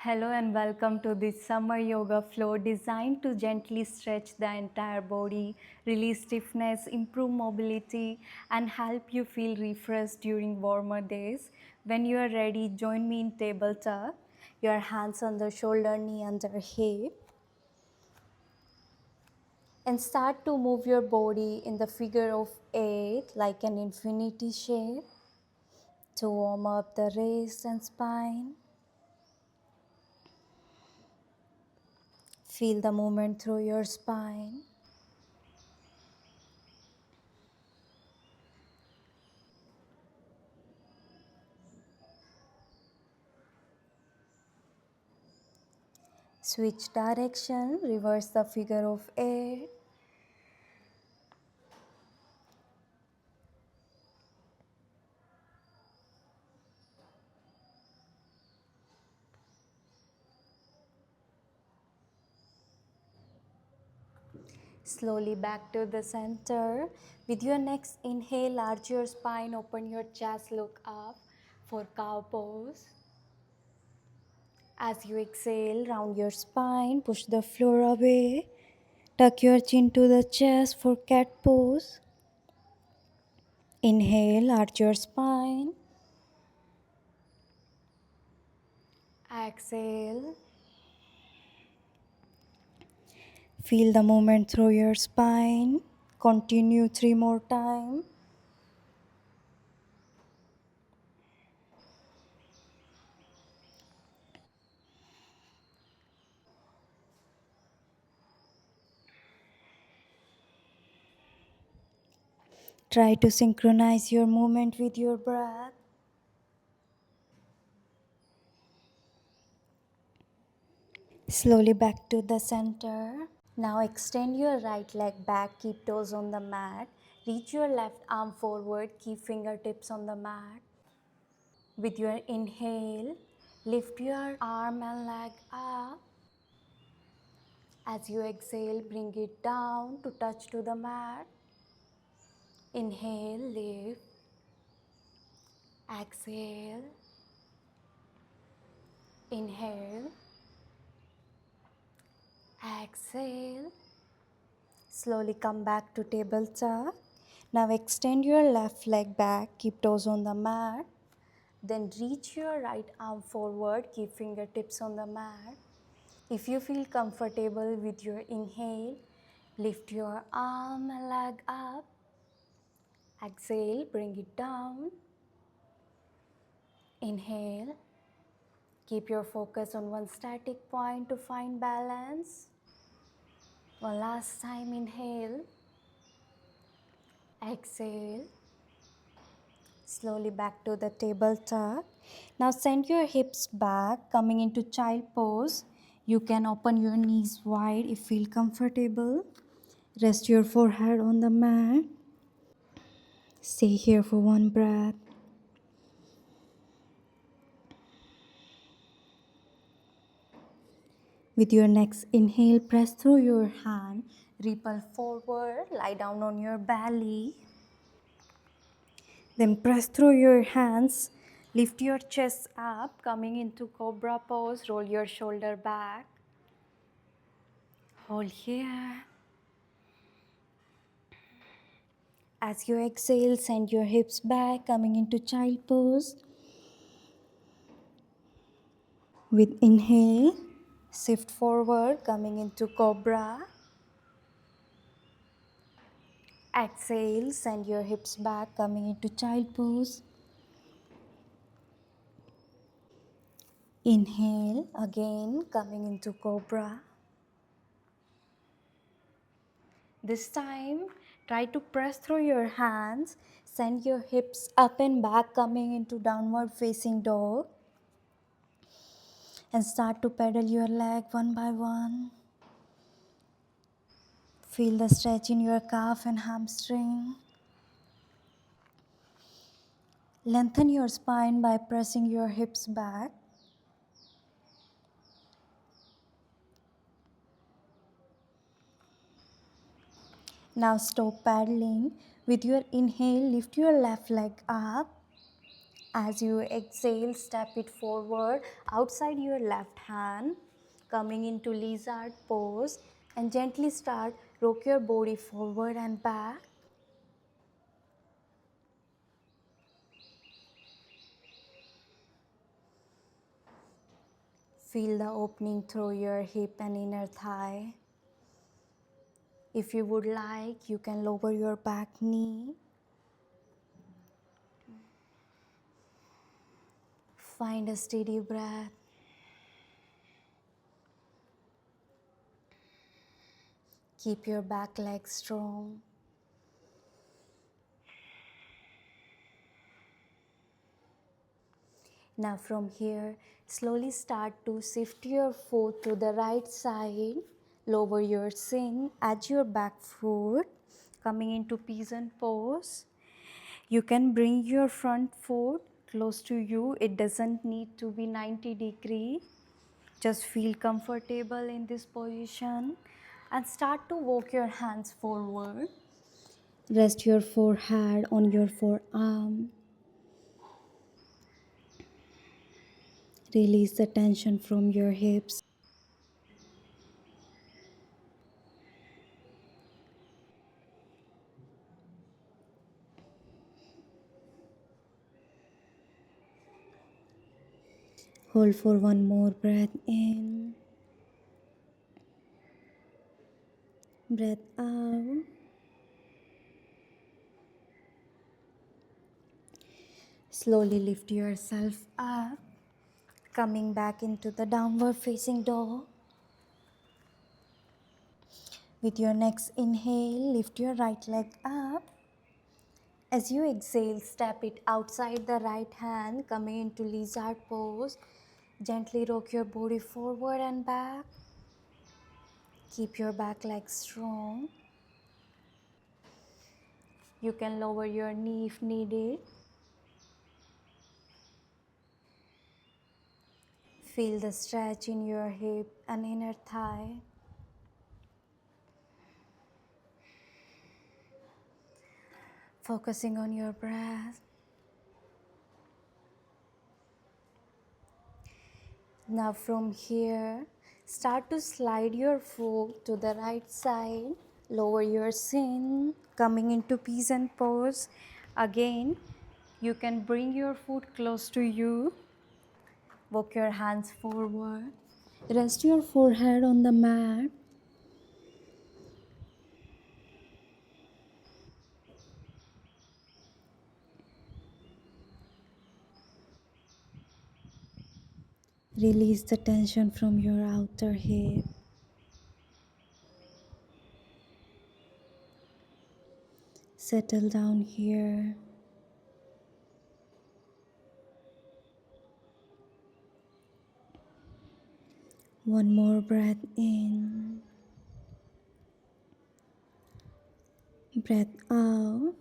Hello and welcome to this summer yoga flow designed to gently stretch the entire body, release stiffness, improve mobility, and help you feel refreshed during warmer days. When you are ready, join me in table tuck. Your hands on the shoulder, knee under hip, and start to move your body in the figure of 8 like an infinity shape to warm up the wrist and spine. Feel the movement through your spine. Switch direction, reverse the figure of 8. Slowly back to the center. With your next inhale, arch your spine, open your chest, look up for cow pose. As you exhale, round your spine, push the floor away. Tuck your chin to the chest for cat pose. Inhale, arch your spine. Exhale. Feel the movement through your spine. Continue 3 more times. Try to synchronize your movement with your breath. Slowly back to the center. Now extend your right leg back, keep toes on the mat. Reach your left arm forward, keep fingertips on the mat. With your inhale, lift your arm and leg up. As you exhale, bring it down to touch to the mat. Inhale, lift. Exhale. Inhale. Exhale. Slowly come back to table tuck. Now extend your left leg back, keep toes on the mat. Then reach your right arm forward, keep fingertips on the mat. If you feel comfortable with your inhale, lift your arm and leg up. Exhale, bring it down. Inhale. Keep your focus on one static point to find balance. One last time, inhale. Exhale. Slowly back to the table tuck. Now send your hips back, coming into child pose. You can open your knees wide if you feel comfortable. Rest your forehead on the mat. Stay here for one breath. With your next inhale, press through your hand. Ripple forward, lie down on your belly. Then press through your hands. Lift your chest up, coming into cobra pose. Roll your shoulder back. Hold here. As you exhale, send your hips back, coming into child pose. With inhale, shift forward, coming into cobra. Exhale, send your hips back, coming into child pose. Inhale, again, coming into cobra. This time, try to press through your hands. Send your hips up and back, coming into downward facing dog. And start to pedal your leg one by one. Feel the stretch in your calf and hamstring. Lengthen your spine by pressing your hips back. Now stop paddling. With your inhale, lift your left leg up. As you exhale, step it forward outside your left hand, coming into lizard pose, and gently start rock your body forward and back. Feel the opening through your hip and inner thigh. If you would like, you can lower your back knee. Find a steady breath. Keep your back leg strong. Now from here, slowly start to shift your foot to the right side. Lower your chin, edge your back foot, coming into pigeon pose. You can bring your front foot close to you. It doesn't need to be 90 degree. Just feel comfortable in this position and start to walk your hands forward. Rest your forehead on your forearm. Release the tension from your hips. Hold for one more breath in. Breath out. Slowly lift yourself up, coming back into the downward facing dog. With your next inhale, lift your right leg up. As you exhale, step it outside the right hand, coming into lizard pose. Gently rock your body forward and back. Keep your back leg strong. You can lower your knee if needed. Feel the stretch in your hip and inner thigh. Focusing on your breath. Now from here, start to slide your foot to the right side. Lower your chin, coming into pigeon pose. Again, you can bring your foot close to you. Walk your hands forward. Rest your forehead on the mat. Release the tension from your outer hip. Settle down here. One more breath in. Breath out.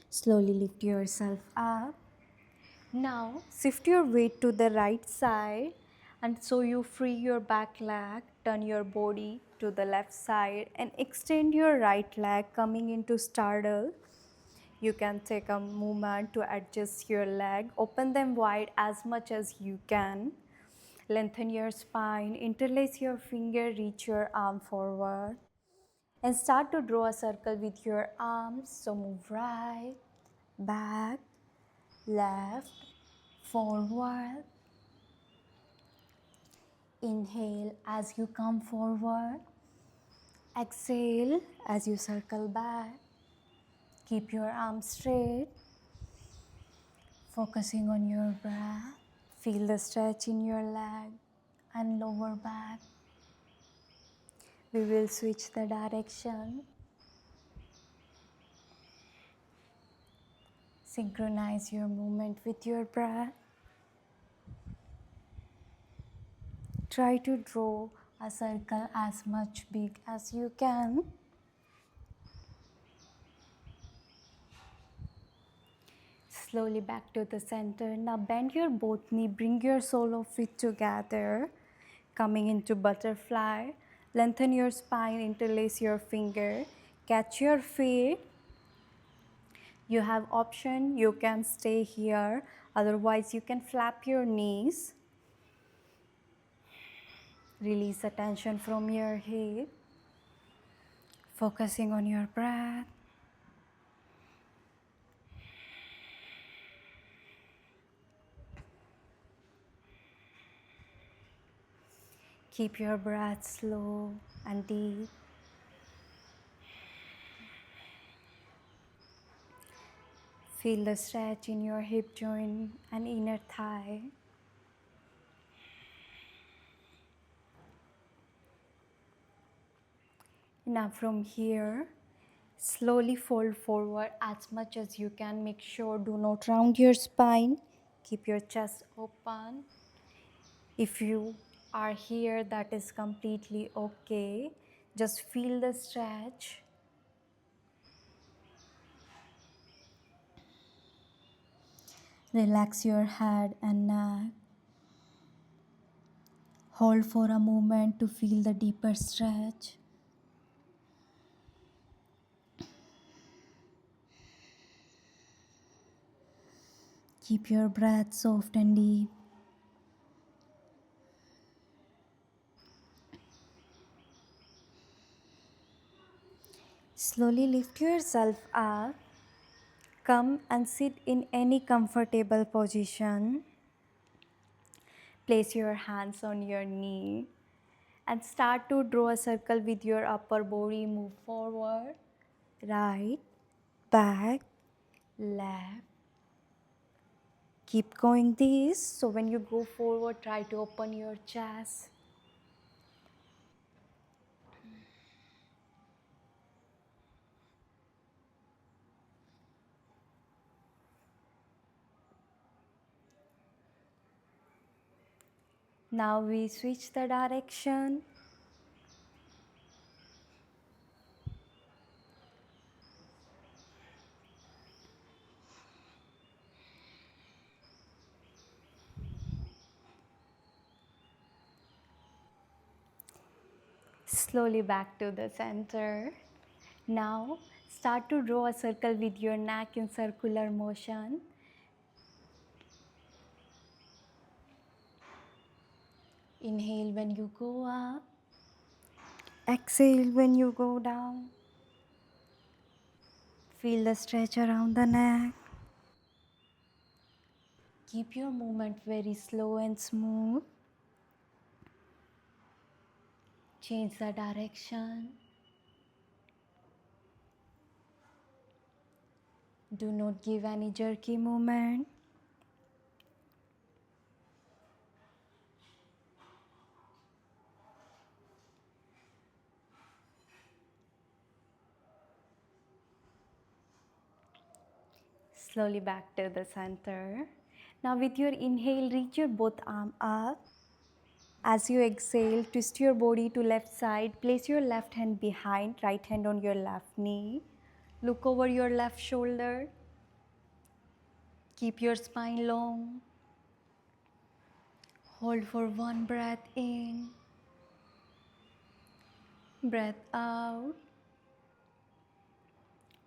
Slowly lift yourself up. Now shift your weight to the right side, and so you free your back leg. Turn your body to the left side and extend your right leg, coming into startle. You can take a moment to adjust your leg. Open them wide as much as you can. Lengthen your spine, interlace your finger, reach your arm forward. And start to draw a circle with your arms. So move right, back, left, forward. Inhale as you come forward. Exhale as you circle back. Keep your arms straight, focusing on your breath. Feel the stretch in your leg and lower back. We will switch the direction. Synchronize your movement with your breath. Try to draw a circle as much big as you can. Slowly back to the center. Now bend your both knee, bring your sole of feet together. Coming into butterfly. Lengthen your spine, interlace your finger. Catch your feet. You have option, you can stay here, otherwise you can flap your knees. Release the tension from your hip, focusing on your breath. Keep your breath slow and deep. Feel the stretch in your hip joint and inner thigh. Now from here, slowly fold forward as much as you can. Make sure do not round your spine. Keep your chest open. If you are here, that is completely okay. Just feel the stretch. Relax your head and neck. Hold for a moment to feel the deeper stretch. Keep your breath soft and deep. Slowly lift yourself up. Come and sit in any comfortable position. Place your hands on your knee and start to draw a circle with your upper body. Move forward, right, back, left. Keep going this. So when you go forward, try to open your chest. Now we switch the direction. Slowly back to the center. Now start to draw a circle with your neck in circular motion. Inhale when you go up. Exhale when you go down. Feel the stretch around the neck. Keep your movement very slow and smooth. Change the direction. Do not give any jerky movement. Slowly back to the center. Now with your inhale, reach your both arm up. As you exhale, twist your body to left side. Place your left hand behind, right hand on your left knee. Look over your left shoulder. Keep your spine long. Hold for one breath in. Breath out.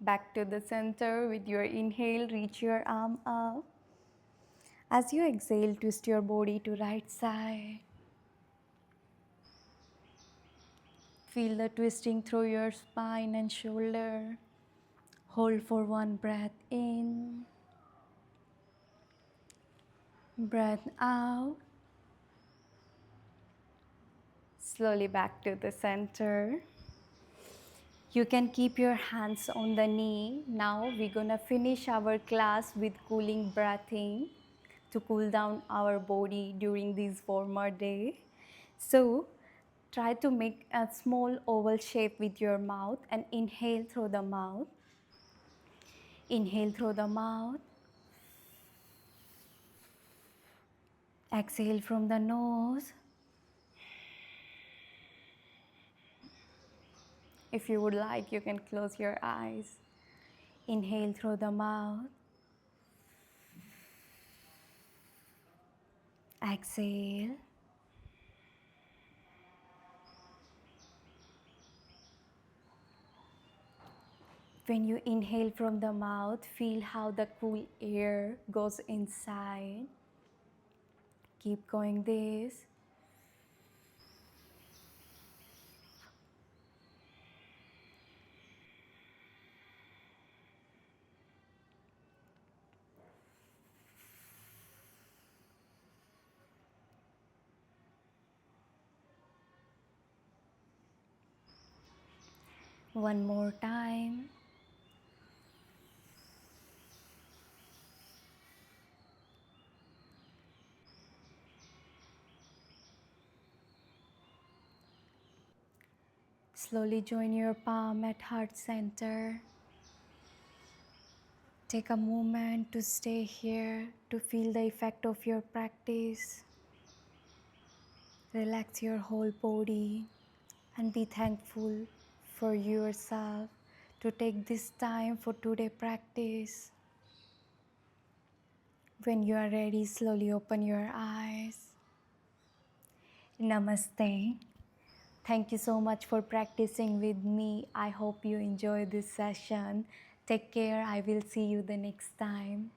Back to the center. With your inhale, reach your arm up. As you exhale, twist your body to right side. Feel the twisting through your spine and shoulder. Hold for one breath in. Breath out. Slowly back to the center. You can keep your hands on the knee. Now we're gonna finish our class with cooling breathing to cool down our body during this warmer day. So try to make a small oval shape with your mouth and inhale through the mouth. Inhale through the mouth. Exhale from the nose. If you would like, you can close your eyes. Inhale through the mouth. Exhale. When you inhale from the mouth, feel how the cool air goes inside. Keep going this. One more time. Slowly join your palm at heart center. Take a moment to stay here, to feel the effect of your practice. Relax your whole body and be thankful for yourself to take this time for today practice. When you are ready, slowly open your eyes. Namaste. Thank you so much for practicing with me. I hope you enjoy this session. Take care. I will see you the next time.